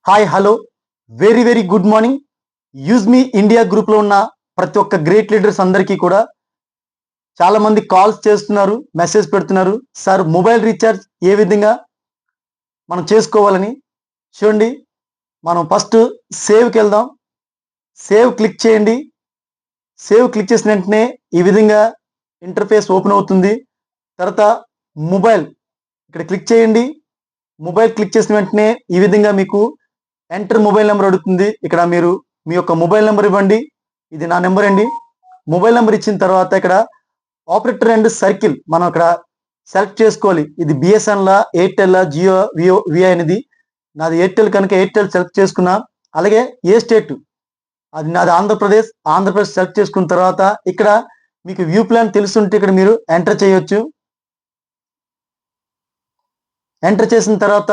Hi hello very very good morning. Use మీ India గ్రూప్లో ఉన్న ప్రతి ఒక్క గ్రేట్ లీడర్స్ అందరికీ కూడా చాలా మంది కాల్స్ చేస్తున్నారు, మెసేజ్ పెడుతున్నారు. సార్ మొబైల్ రీఛార్జ్ ఏ విధంగా మనం చేసుకోవాలని. చూడండి, మనం ఫస్ట్ సేవ్కి వెళ్దాం. సేవ్ క్లిక్ చేయండి. సేవ్ క్లిక్ చేసిన వెంటనే ఈ విధంగా ఇంటర్ఫేస్ ఓపెన్ అవుతుంది. తర్వాత మొబైల్ ఇక్కడ క్లిక్ చేయండి. మొబైల్ క్లిక్ చేసిన వెంటనే ఈ విధంగా మీకు ఎంటర్ మొబైల్ నెంబర్ అడుగుతుంది. ఇక్కడ మీరు మీ యొక్క మొబైల్ నెంబర్ ఇవ్వండి. ఇది నా నెంబర్ అండి. మొబైల్ నెంబర్ ఇచ్చిన తర్వాత ఇక్కడ ఆపరేటర్ అండ్ సర్కిల్ మనం ఇక్కడ సెలెక్ట్ చేసుకోవాలి. ఇది బిఎస్ఎన్లా, ఎయిర్టెల్లా, జియో, విఐ అనేది. నాది ఎయిర్టెల్ కనుక ఎయిర్టెల్ సెలెక్ట్ చేసుకున్నా. అలాగే ఏ స్టేట్, అది నాది ఆంధ్రప్రదేశ్. ఆంధ్రప్రదేశ్ సెలెక్ట్ చేసుకున్న తర్వాత ఇక్కడ మీకు వ్యూ ప్లాన్ తెలుసుంటే ఇక్కడ మీరు ఎంటర్ చేయొచ్చు. ఎంటర్ చేసిన తర్వాత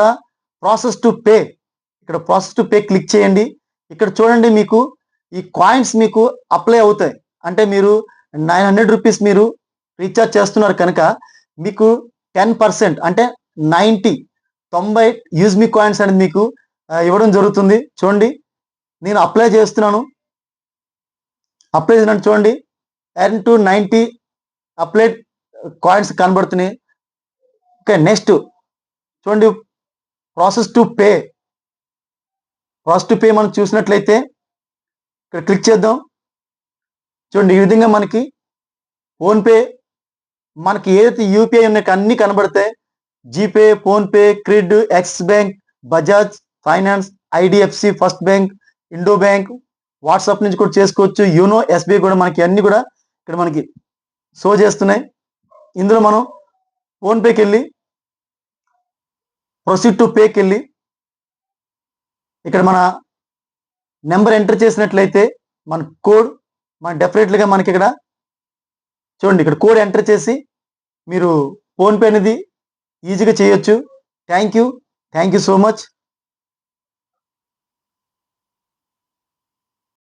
ప్రాసెస్ టు పే, ఇక్కడ ప్రాసెస్ టు పే క్లిక్ చేయండి. ఇక్కడ చూడండి, మీకు ఈ కాయిన్స్ మీకు అప్లై అవుతాయి. అంటే మీరు 900 రూపీస్ మీరు రీఛార్జ్ చేస్తున్నారు కనుక మీకు 10% అంటే 90 యూజ్ మీ కాయిన్స్ అనేది మీకు ఇవ్వడం జరుగుతుంది. చూడండి, నేను అప్లై చేస్తున్నాను. అప్లై చేసినట్టు చూడండి, ఎర్న్ టు 90 అప్లై కాయిన్స్ కనబడుతున్నాయి. ఓకే, నెక్స్ట్ చూడండి, process to pay. Process to pay మనం చూసినట్లయితే ఇక్కడ క్లిక్ చేద్దాం. చూడండి, ఈ విధంగా మనకి ఫోన్పే, మనకి ఏదైతే యూపీఐ ఉన్నాయో అన్నీ కనబడతాయి. GPay, PhonePe, credit, axis bank, Bajaj finance, IDFC, first bank, Indo bank, WhatsApp నుంచి కూడా చేసుకోవచ్చు. యూనో, ఎస్బీఐ కూడా మనకి అన్ని కూడా ఇక్కడ మనకి షో చేస్తున్నాయి. ఇందులో మనం ఫోన్పేకి వెళ్ళి ప్రొసీడ్ టు పేకి వెళ్ళి ఇక్కడ మన నెంబర్ ఎంటర్ చేసినట్లయితే మన కోడ్ మన డెఫినెట్లీగా మనకి ఇక్కడ చూడండి, ఇక్కడ కోడ్ ఎంటర్ చేసి మీరు ఫోన్పే అనేది ఈజీగా చేయొచ్చు. Thank you so much.